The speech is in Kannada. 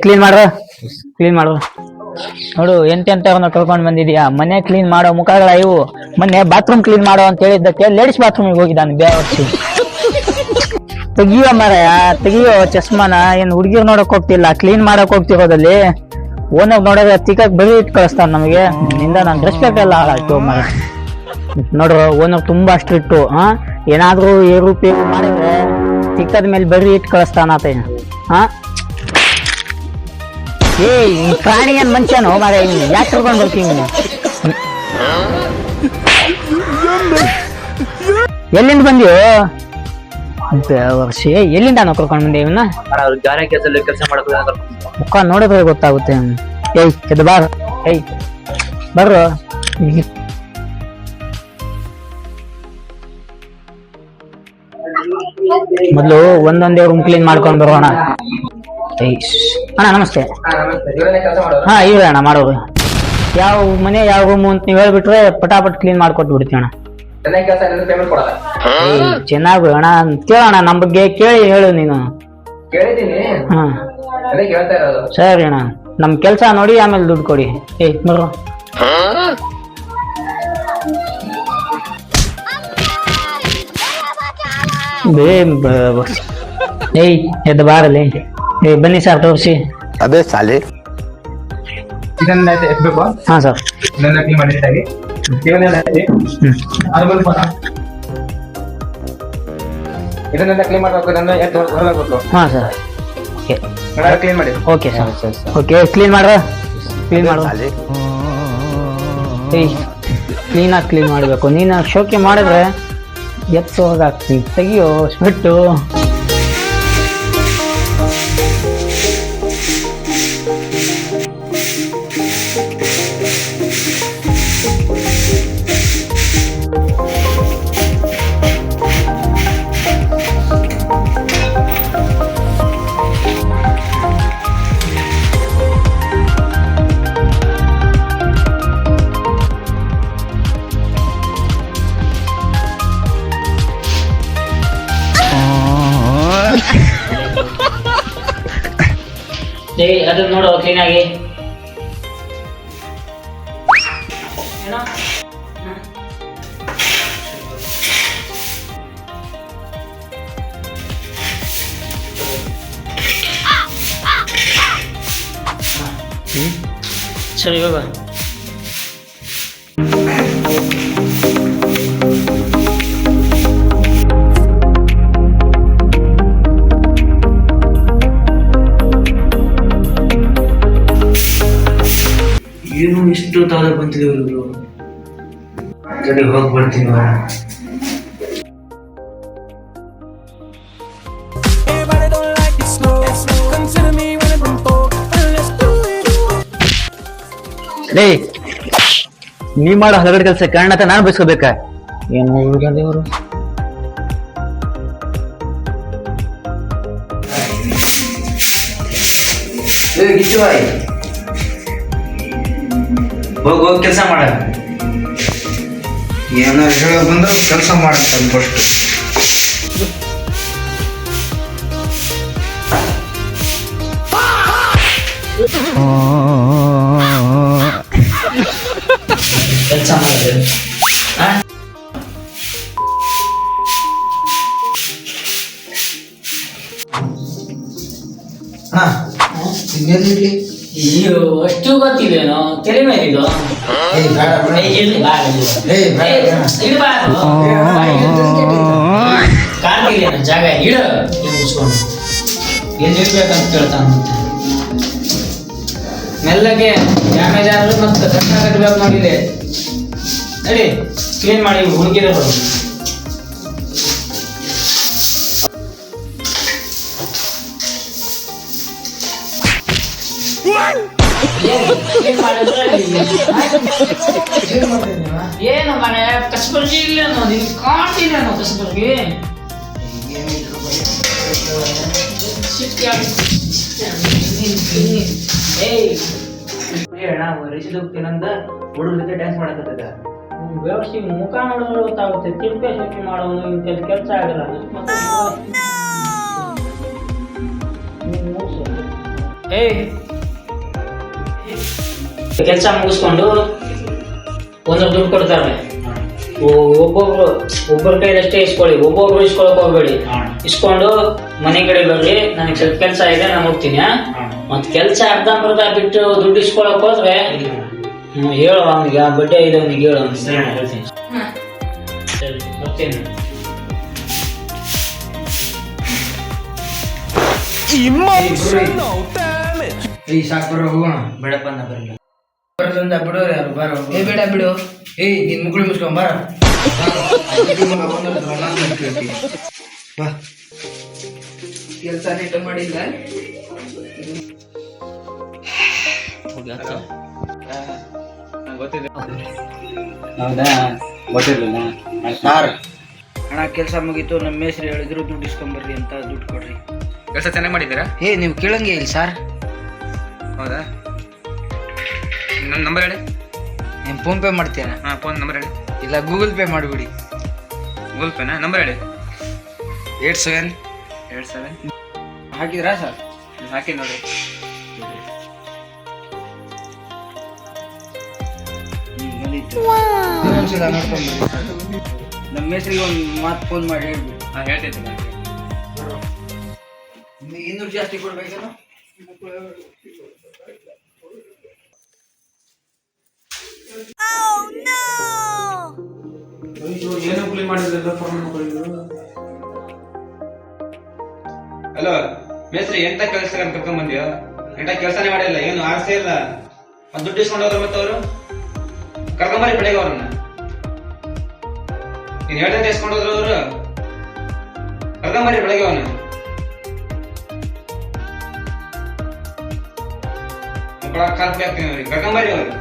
ಕ್ಲೀನ್ ಮಾಡು ನೋಡು ಎಂತೆಂತವನ್ನ ಕಳ್ಕೊಂಡ್ ಬಂದಿದ್ಯಾ. ಮನೆ ಕ್ಲೀನ್ ಮಾಡೋ ಮುಖಗಳ ಇವು. ಮೊನ್ನೆ ಬಾತ್ರೂಮ್ ಕ್ಲೀನ್ ಮಾಡೋ ಅಂತ ಹೇಳಿದ್ದಕ್ಕೆ ಲೇಡೀಸ್ ಬಾತ್ರೂಮಿಗೆ ಹೋಗಿದ್ದಾನೆ ಬೇವರ್ಸಿ. ತೆಗಿಯೋ ಮಾರಾಯ ತೆಗಿಯೋ ಚಸ್ಮಾನ. ಏನ್ ಹುಡುಗಿರ್ ನೋಡಕ್ ಹೋಗ್ತಿಲ್ಲ, ಕ್ಲೀನ್ ಮಾಡಕ್ ಹೋಗ್ತಿರೋದಲ್ಲಿ. ಓನಾಗ್ ನೋಡಿದ್ರೆ ತಿಕ್ಕಕ್ ಬರೀ ಇಟ್ ಕಳಿಸ್ತಾನ ನಮಗೆ. ನಿಂದ ನನ್ ರೆಸ್ಪೆಕ್ಟ್ ಎಲ್ಲ ಹಾಳಾಯ್ತು ಮರ. ನೋಡ್ರು ಓನಾಗ್ ತುಂಬಾ ಸ್ಟ್ರಿಕ್ಟು. ಏನಾದ್ರೂ ಏರುಪೇರು ಮಾಡಿದ್ರೆ ತಿಕ್ಕದ ಮೇಲೆ ಬರೀ ಇಟ್ ಕಳಿಸ್ತಾನತೆ. ಏ ಪ್ರಾಣಿ ಏನ್ ಮನುಷ್ಯನು ಮಾರ, ಯಾಕೆ ಕರ್ಕೊಂಡ್ ಬರ್ತೀನಿ? ಎಲ್ಲಿಂದ ಬಂದ್ಯೋ ವರ್ಷ? ಎಲ್ಲಿಂದ ನಾವು ಕರ್ಕೊಂಡ್ ಬಂದೆ ಇವನ್ನ? ಗಾರೆ ಕೆಲಸ ಮಾಡಬೇಕು, ಮುಖ ನೋಡಿದ್ರೆ ಗೊತ್ತಾಗುತ್ತೆ. ಏಯ್ ಎದ್ದು ಬಾರ, ಏಯ್ ಬರ್ರು. ಮೊದ್ಲು ಒಂದೊಂದೇ ರೂಮ್ ಕ್ಲೀನ್ ಮಾಡ್ಕೊಂಡ್ ಬರೋಣ. ಅಣ್ಣ ನಮಸ್ತೆ. ಹಾ ಇವ್ರೆ ಅಣ್ಣ ಮಾಡೋದು. ಯಾವ ಮನೆ ಯಾವ ರೂಮು ಅಂತ ನೀವ್ ಹೇಳ್ಬಿಟ್ರೆ ಪಟಾಪಟ್ ಕ್ಲೀನ್ ಮಾಡ್ಕೊಟ್ಟು ಬಿಡ್ತೀವಿ ಅಣ್ಣ. ಚೆನ್ನಾಗು ಅಣ್ಣ ಕೇಳೋಣ, ನಮ್ ಬಗ್ಗೆ ಕೇಳಿ ಹೇಳು ನೀನು. ಹಾ ಸರಿ ಅಣ್ಣ, ನಮ್ ಕೆಲ್ಸ ನೋಡಿ ಆಮೇಲೆ ದುಡ್ಡು ಕೊಡಿ. ಏಯ್ ಬರೋ. ಏಯ್ ಎದ್ದು ಬಾರಲ್ಲಿ. ಏಯ್ ಬನ್ನಿ ಸರ್ ತೋರಿಸಿ. ಅದೇ ಸಾಲಿ ಎತ್ಬೇಕು. ಹಾ ಸರ್ ಇದನ್ನೆಲ್ಲ ಕ್ಲೀನ್ ಮಾಡಬೇಕು. ಹಾ ಸರ್ ಕ್ಲೀನ್ ಮಾಡಿ. ಓಕೆ ಸರ್ ಓಕೆ ಕ್ಲೀನ್ ಮಾಡ್ರ. ಕ್ಲೀನ್ ಮಾಡು. ಏಯ್ ಕ್ಲೀನಾಗಿ ಕ್ಲೀನ್ ಮಾಡಬೇಕು. ನೀನು ಶೋಕಿ ಮಾಡಿದ್ರೆ ಎತ್ತು ಹೋಗಾಗ್ತೀನಿ. ತೆಗಿಯೋ ಸ್ವೆಟ್ಟು. ಅದನ್ನ ನೋಡು ಕ್ಲೀನ್ ಆಗಿ. ಸರಿ ಹೋಗ. ಏನು ಇಷ್ಟು ತಾದ ಬಂತಿದ್ರು ಕಡೆ ಹೋಗಿ ಬರ್ತೀನಿ. ಲೇ ನೀ ಮಾಡೋ ಹಲಗಡೆ ಕೆಲಸ ಕಾರಣತ ನಾನು ಬಯಸ್ಕೋಬೇಕ? ಏನು ದೇವರು. ಹೋಗಿ ಕೆಲಸ ಮಾಡ. ಏನಾರು ಹೇಳ ಬಂದ್ರೆ ಕೆಲಸ ಮಾಡ್ತಾನೆ ಫಸ್ಟ್. ಕೆಲಸ ಮಾಡಿದ್ರೆ ಅಯ್ಯೋ ಅಷ್ಟು ಗೊತ್ತಿದೇನೋ ತಲೆ ಮೇಲೆ ಇದು. ಕಾಣ್ತಿಲ್ಲ ಜಾಗ ಇಡ ಮುಗಿಸ್ಕೊಂಡು ಎಲ್ಲಿ ಇರ್ಬೇಕಂತ ಕೇಳ್ತಾನ. ಮೆಲ್ಲಗೆ ಡ್ಯಾಮೇಜ್ ಆದ್ರೆ ಮತ್ತೆ ಕಷ್ಟ ಕಟ್ಟಬೇಕು ನೋಡಿದೆ. ನಡಿ ಕ್ಲೀನ್ ಮಾಡಿ ಹುಡುಗಿರ ಬರೋದು. ಏನು ಮನೆ ಕಸಬರ್ಗಿ ಇಲ್ಲ ಅನ್ನೋದು ಕಾಣ್ತಿಲ್ಲ ಅನ್ನೋ ಕಸಬರ್ಗಿ. ರಿಷಿದ್ ಹೋಗ್ತೀನಂದ ಹುಡುಗ ಜೊತೆ ಡ್ಯಾನ್ಸ್ ಮಾಡಕತ್ತದ. ವ್ಯವಸ್ಥೆ ಮುಖ ನೋಡಿದ್ರೆ ಗೊತ್ತಾಗುತ್ತೆ. ತಿರುಪೆ ಶೋಕಿ ಮಾಡೋನು ಇಂಥ ಕೆಲಸ ಆಗಲ್ಲ. ಕೆಲಸ ಮುಗಿಸ್ಕೊಂಡು ಒಂದ್ರ ದುಡ್ಡು ಕೊಡ್ತಾರೆ. ಒಬ್ಬರ ಕೈಲಷ್ಟೇ ಇಸ್ಕೊಳ್ಳಿ, ಒಬ್ಬೊಬ್ರು ಇಸ್ಕೊಳಕ್ ಹೋಗ್ಬೇಡಿ. ಇಸ್ಕೊಂಡು ಮನೆ ಕಡೆ ಬರ್ರಿ, ನನಗೆ ಸ್ವಲ್ಪ ಕೆಲಸ ಇದೆ, ನಾನು ಹೋಗ್ತೀನಿ. ಮತ್ ಕೆಲಸ ಅರ್ಧಂಬರ್ಧ ಬಿಟ್ಟು ದುಡ್ಡು ಇಸ್ಕೊಳಕ್ ಹೋದ್ರೆ ಹೇಳು ಅವನಿಗೆ, ಆ ಬಡ್ಡೆ ಇದೆ ಅವನಿಗೆ ಹೇಳು ಅವ್ನಿಗೆ. ಹೇಳ್ತೀನಿ. ಸರಿ ಬರ್ತೀನಿ. ಸಾಕು ಬರೋ ಹೋಗೋಣ. ಬೇಡಪ್ಪ ನಾ ಬರಲ್ಲ. ಬರೋದ್ರಿಂದ ಬಿಡೋರು ಯಾರು ಬಾರೋ. ಬೇಡ ಬಿಡು. ನಿನ್ ಮುಗುಳು ಮುಚ್ಕೊಂಡ್ ಬಾರ. ಬಾ. ಕೆಲ್ಸ ನೀಟ ಮಾಡಿಲ್ಲ. ಹೌದಾ? ಗೊತ್ತಿರ್ಲಿಲ್ಲ ಸಾರ್ ಅಣ್ಣ, ಕೆಲ್ಸ ಮುಗೀತು. ನಮ್ಮ ಮೇಸ್ರಿ ಹೇಳಿದ್ರು ದುಡ್ಡು ಇಸ್ಕೊಂಬರ್ರಿ ಅಂತ. ದುಡ್ಡು ಕೊಡ್ರಿ. ಕೆಲಸ ಚೆನ್ನಾಗಿ ಮಾಡಿದ್ದೀರಾ? ನೀವು ಕೇಳಂಗೆ ಇಲ್ಲ ಸರ್. ಹೌದಾ? ನನ್ನ ನಂಬರ್ ಹೇಳಿ. ನೀವು ಫೋನ್ ಪೇ ಮಾಡ್ತೀರಾ? ಹಾಂ, ಫೋನ್ ನಂಬರ್ ಹೇಳಿ. ಇಲ್ಲ ಗೂಗಲ್ ಪೇ ಮಾಡಿಬಿಡಿ. ಗೂಗಲ್ ಪೇನಾ? ನಂಬರ್ ಹೇಳಿ. 87 ಹಾಕಿದ್ರಾ ಸರ್? ಹಾಕಿ ನೋಡಿ. ಇನ್ನೊಂದ್ಸಲ ನೋಡ್ಕೊಂಡ್ಬರ್ರಿ. ನಮ್ಮ ಮೇಸ್ರಿಗೆ ಒಂದು ಮಾತು ಫೋನ್ ಮಾಡಿ ಹೇಳ್ಬಿಡಿ. ಹಾಂ, ಹೇಳ್ತಿದ್ದೀನಿ. 200 ಜಾಸ್ತಿ ಕೊಡ್ಬೇಕೇನೋ? ಹಲೋ ಮೇಸ್ತ್ರಿ, ಎಂತ ಕೆಲಸ ಕರ್ಕೊಂಡ್ ಬಂದ್ಯೋ? ಎಂತ ಕೆಲಸನೇ ಮಾಡಿಲ್ಲ, ಏನು ಆಸೆ ಇಲ್ಲ. ಒಂದು ದುಡ್ಡು ಇಸ್ಕೊಂಡು ಹೋದ್ರು ಮತ್ತೆ ಅವರು ಕರ್ಕೊಂಬರಿ ಬೆಳಗ್ಗೆ ಅವ್ರನ್ನ. ನೀನ್ ಹೇಳ್ದಂತೆ ಇಸ್ಕೊಂಡು ಹೋದ್ರು ಅವರು. ಕರ್ಕೊಂಬರಿ ಬೆಳಗ್ಗೆ ಅವನು. ಕಾಲ್ ಹಾಕ್ತೀನಿ ಅವ್ರಿಗೆ. ಕರ್ಕೊಂಬರಿ ಅವ್ರು.